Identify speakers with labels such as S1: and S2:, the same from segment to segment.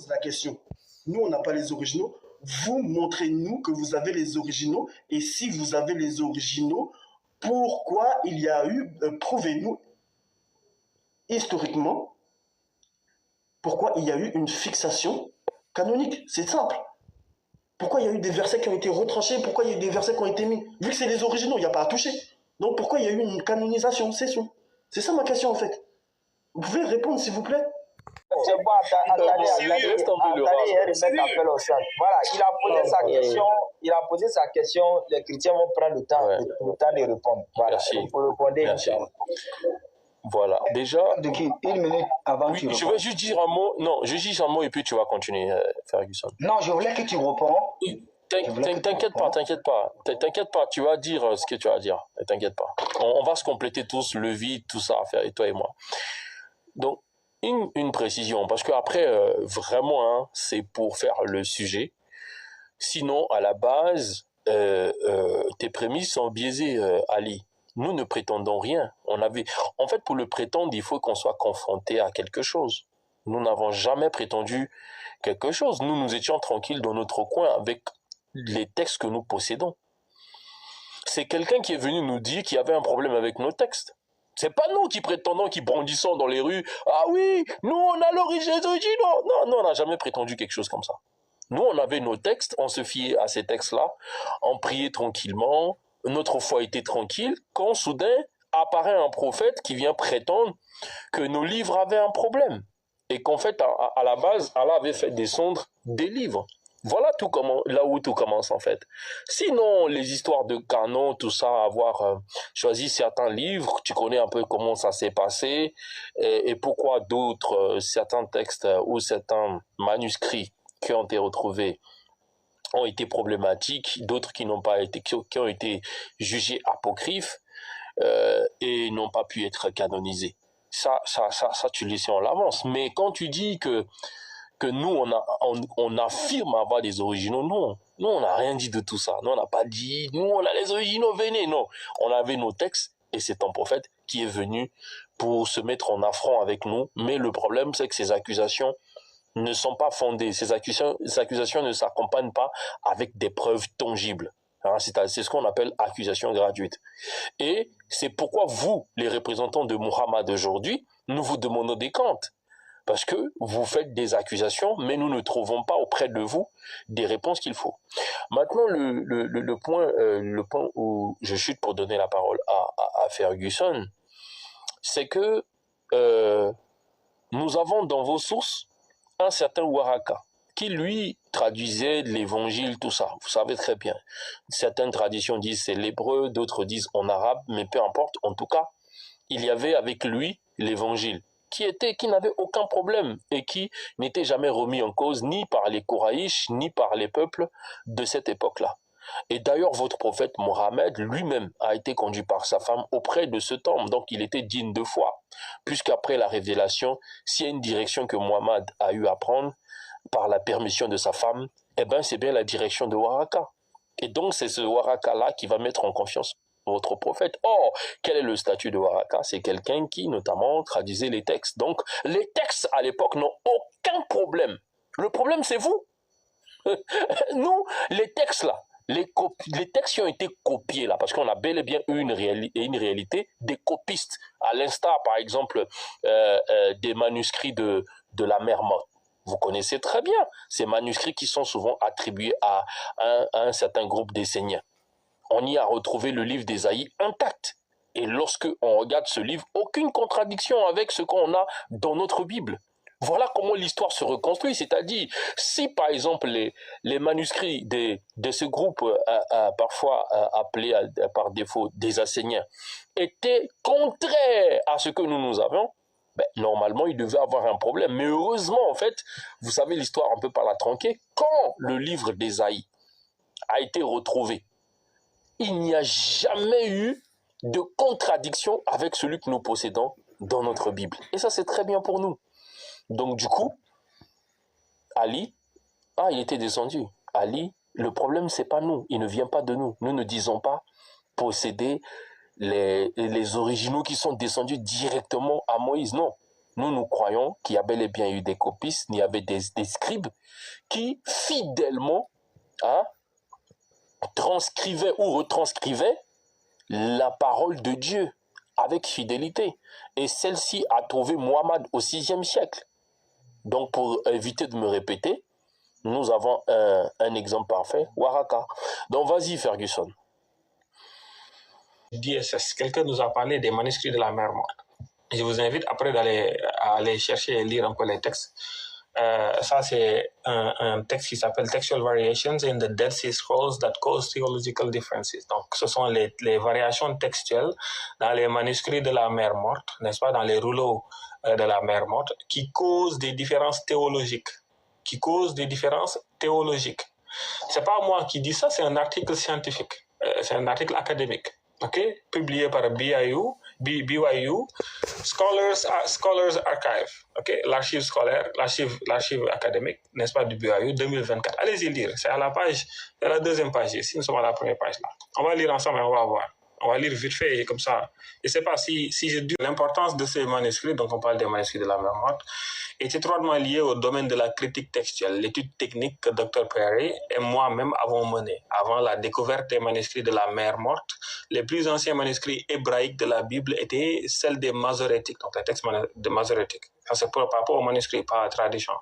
S1: pose la question. Nous, on n'a pas les originaux. Vous montrez-nous que vous avez les originaux. Et si vous avez les originaux, pourquoi il y a eu, prouvez-nous historiquement, pourquoi il y a eu une fixation canonique. C'est simple. Pourquoi il y a eu des versets qui ont été retranchés? Pourquoi il y a eu des versets qui ont été mis? Vu que c'est les originaux, il n'y a pas à toucher. Donc pourquoi il y a eu une canonisation? C'est ça. C'est ça ma question en fait. Vous pouvez répondre s'il vous plaît?
S2: C'est bon, attendez, appel au chant. Voilà, il a posé sa question, les chrétiens vont prendre le temps de répondre. Voilà, il faut répondre.
S3: Merci. Voilà, déjà...
S4: Une minute avant
S3: oui, je vais juste dire un mot. Non, je dis un mot et puis tu vas continuer, Ferguson.
S4: Non, je voulais que tu réponds.
S3: T'inquiète pas, tu vas dire ce que tu vas dire. T'inquiète pas. On va se compléter tous, le vide, tout ça à faire, et toi et moi. Donc, une précision, parce qu'après, vraiment, hein, c'est pour faire le sujet. Sinon, à la base, tes prémices sont biaisées, Ali. Nous ne prétendons rien. En fait, pour le prétendre, il faut qu'on soit confronté à quelque chose. Nous n'avons jamais prétendu quelque chose. Nous étions tranquilles dans notre coin avec les textes que nous possédons. C'est quelqu'un qui est venu nous dire qu'il y avait un problème avec nos textes. C'est pas nous qui prétendons, qui brandissons dans les rues. Ah oui, nous on a l'origine originale. Non, on n'a jamais prétendu quelque chose comme ça. Nous, on avait nos textes, on se fiait à ces textes-là, on priait tranquillement, notre foi était tranquille, quand soudain apparaît un prophète qui vient prétendre que nos livres avaient un problème. Et qu'en fait, à la base, Allah avait fait descendre des livres. Voilà là où tout commence en fait. Sinon, les histoires de canon, tout ça, avoir choisi certains livres, tu connais un peu comment ça s'est passé et pourquoi d'autres, certains textes ou certains manuscrits qui ont été retrouvés ont été problématiques, d'autres qui n'ont pas été, qui ont été jugés apocryphes et n'ont pas pu être canonisés. Ça, tu le sais en l'avance. Mais quand tu dis que nous, on affirme avoir des originaux, non. Nous, on n'a rien dit de tout ça. Nous, on n'a pas dit, nous, on a les originaux, venez. Non. On avait nos textes et c'est un prophète qui est venu pour se mettre en affront avec nous. Mais le problème, c'est que ces accusations ne sont pas fondées. Ces accusations ne s'accompagnent pas avec des preuves tangibles. Hein, c'est ce qu'on appelle accusation gratuite. Et c'est pourquoi vous, les représentants de Muhammad aujourd'hui, nous vous demandons des comptes. Parce que vous faites des accusations, mais nous ne trouvons pas auprès de vous des réponses qu'il faut. Maintenant, le point où je chute pour donner la parole à Ferguson, c'est que nous avons dans vos sources un certain Waraka, qui lui traduisait l'évangile, tout ça. Vous savez très bien. Certaines traditions disent c'est l'hébreu, d'autres disent en arabe, mais peu importe. En tout cas, il y avait avec lui l'évangile, qui n'avait aucun problème et qui n'était jamais remis en cause ni par les Koraïches, ni par les peuples de cette époque-là. Et d'ailleurs, votre prophète Mohammed lui-même a été conduit par sa femme auprès de ce temple, donc il était digne de foi. Puisqu'après la révélation, s'il y a une direction que Mohammed a eu à prendre par la permission de sa femme, eh ben c'est bien la direction de Waraka. Et donc c'est ce Waraka-là qui va mettre en confiance votre prophète. Or, quel est le statut de Waraka? C'est quelqu'un qui, notamment, traduisait les textes. Donc, les textes, à l'époque, n'ont aucun problème. Le problème, c'est vous. Nous, les textes, là, les textes qui ont été copiés, là, parce qu'on a bel et bien eu une réalité des copistes, à l'instar, par exemple, des manuscrits de la mer morte. Vous connaissez très bien ces manuscrits qui sont souvent attribués à un certain groupe d'Esséniens. On y a retrouvé le livre d'Ésaïe intact. Et lorsque on regarde ce livre, aucune contradiction avec ce qu'on a dans notre Bible. Voilà comment l'histoire se reconstruit. C'est-à-dire, si par exemple les manuscrits de ce groupe, parfois appelés par défaut des Asséniens, étaient contraires à ce que nous avons, ben, normalement, il devait avoir un problème. Mais heureusement, en fait, vous savez l'histoire un peu par la tronquée, quand le livre d'Ésaïe a été retrouvé, il n'y a jamais eu de contradiction avec celui que nous possédons dans notre Bible. Et ça, c'est très bien pour nous. Donc, du coup, Ali, il était descendu. Ali, le problème, c'est pas nous. Il ne vient pas de nous. Nous ne disons pas posséder les originaux qui sont descendus directement à Moïse. Non. Nous croyons qu'il y a bel et bien eu des copistes, il y avait des scribes qui fidèlement transcrivaient ou retranscrivaient la parole de Dieu avec fidélité. Et celle-ci a trouvé Muhammad au VIe siècle. Donc, pour éviter de me répéter, nous avons un exemple parfait, Waraka. Donc, vas-y, Ferguson.
S5: DSS, quelqu'un nous a parlé des manuscrits de la mer Morte. Je vous invite après à aller chercher et lire un peu les textes. Ça, c'est un texte qui s'appelle Textual Variations in the Dead Sea Scrolls that Cause Theological Differences. Donc, ce sont les variations textuelles dans les manuscrits de la mer Morte, n'est-ce pas, dans les rouleaux de la mer Morte, qui causent des différences théologiques. C'est pas moi qui dis ça, c'est un article scientifique. C'est un article académique. Okay, publié par BYU, Scholars Archive, okay, l'archive scolaire, l'archive académique, n'est-ce pas, du BYU 2024. Allez-y lire, c'est à la deuxième page ici, nous sommes à la première page là. On va lire ensemble et on va voir. On va lire vite fait comme ça. Je ne sais pas si je dis l'importance de ces manuscrits, donc on parle des manuscrits de la mer Morte, est étroitement liée au domaine de la critique textuelle, l'étude technique que Dr. Perry et moi-même avons menée. Avant la découverte des manuscrits de la mer Morte, les plus anciens manuscrits hébraïques de la Bible étaient celles des Masorétiques, donc les textes de Masorétiques. Ça, c'est par rapport aux manuscrits, pas à la tradition,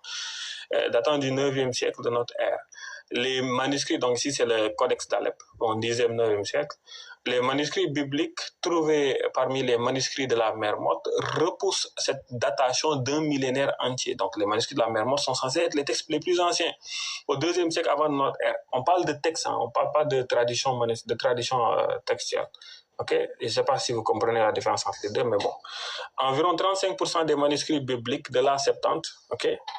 S5: datant du 9e siècle de notre ère. Les manuscrits, donc ici c'est le Codex d'Alep, au 10e, 9e siècle. Les manuscrits bibliques trouvés parmi les manuscrits de la mer Morte repoussent cette datation d'un millénaire entier. Donc les manuscrits de la mer Morte sont censés être les textes les plus anciens, au 2e siècle avant notre ère. On parle de textes, on ne parle pas de tradition textuelle. Okay? Je ne sais pas si vous comprenez la différence entre les deux, mais bon. Environ 35% des manuscrits bibliques de la Septante,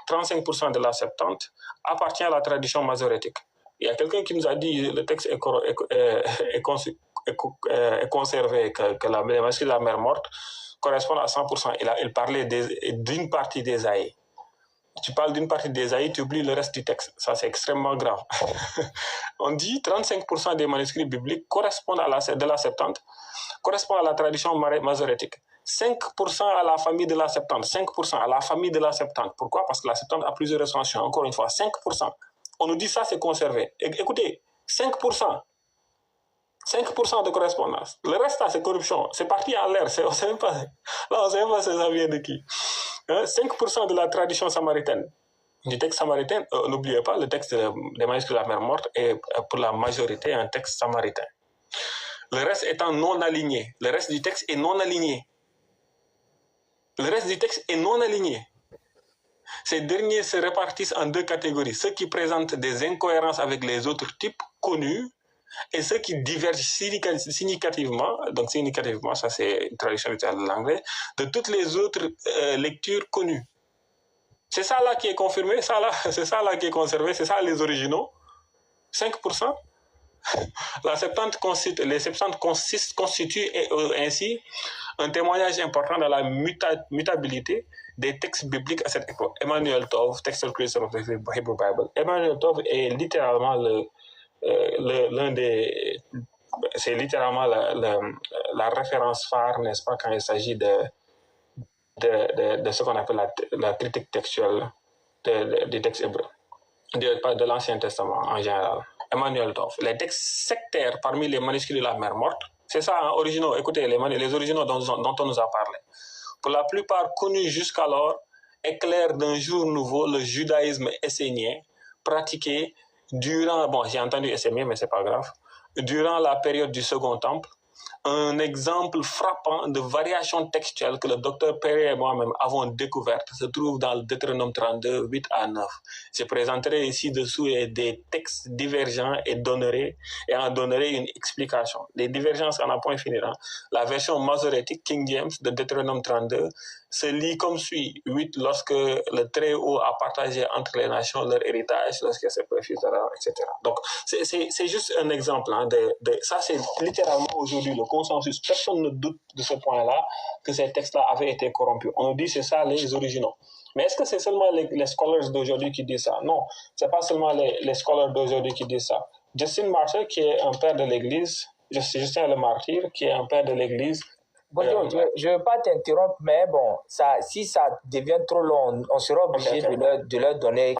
S5: 35% de la Septante, appartient à la tradition masorétique. Il y a quelqu'un qui nous a dit que le texte est conservé, que les manuscrits de la mer Morte correspondent à 100%. Il parlait d'une partie d'Ésaïe. Tu parles d'une partie d'Ésaïe, tu oublies le reste du texte. Ça, c'est extrêmement grave. On dit 35% des manuscrits bibliques de la Septante correspondent à la tradition masorétique. 5% à la famille de la Septante. 5% à la famille de la Septante. Pourquoi? Parce que la Septante a plusieurs recensions. Encore une fois, 5%. On nous dit ça, c'est conservé. Écoutez, 5%. 5% de correspondance. Le reste, là, c'est corruption. C'est parti en l'air. On ne sait même pas. Là, on ne sait même pas ça vient de qui. 5% de la tradition samaritaine. Du texte samaritain, n'oubliez pas, le texte des manuscrits de la mer Morte est pour la majorité un texte samaritain. Le reste étant non aligné. Le reste du texte est non aligné. Ces derniers se répartissent en deux catégories. Ceux qui présentent des incohérences avec les autres types connus et ceux qui divergent significativement, ça c'est une traduction de l'anglais, de toutes les autres lectures connues. C'est ça là qui est confirmé, c'est ça là qui est conservé, c'est ça les originaux. 5%. Les Septante constituent ainsi un témoignage important de la mutabilité des textes bibliques à cette époque. Emmanuel Tov, Textual Criticism of the Hebrew Bible. Emmanuel Tov est littéralement c'est littéralement la référence phare, n'est-ce pas, quand il s'agit de ce qu'on appelle la critique textuelle des textes hébreux, de l'Ancien Testament en général. Emmanuel Tov. Les textes sectaires parmi les manuscrits de la mer Morte, c'est ça, originaux. Écoutez, les originaux dont on nous a parlé. Pour la plupart connus jusqu'alors, éclairent d'un jour nouveau le judaïsme essénien pratiqué durant, j'ai entendu essénien, mais c'est pas grave, durant la période du Second Temple. Un exemple frappant de variation textuelle que le docteur Perry et moi-même avons découverte se trouve dans le Deutéronome 32, 8 à 9. Je présenterai ici dessous des textes divergents et en donnerai une explication. Les divergences en un point finira. La version masorétique King James de Deutéronome 32 se lit comme suit. 8, lorsque le Très-Haut a partagé entre les nations leur héritage, lorsque c'est préfiguré, etc. Donc, c'est juste un exemple. Ça, c'est littéralement aujourd'hui le consensus. Personne ne doute de ce point-là, que ces textes-là avaient été corrompus. On nous dit c'est ça les originaux. Mais est-ce que c'est seulement les scholars d'aujourd'hui qui disent ça? Non, ce n'est pas seulement les scholars d'aujourd'hui qui disent ça. Justin Martyr, qui est un père de l'Église, Justin le Martyr, qui est un père de l'Église,
S2: Bonjour, je ne veux pas t'interrompre, mais bon, si ça devient trop long, on sera obligé de leur donner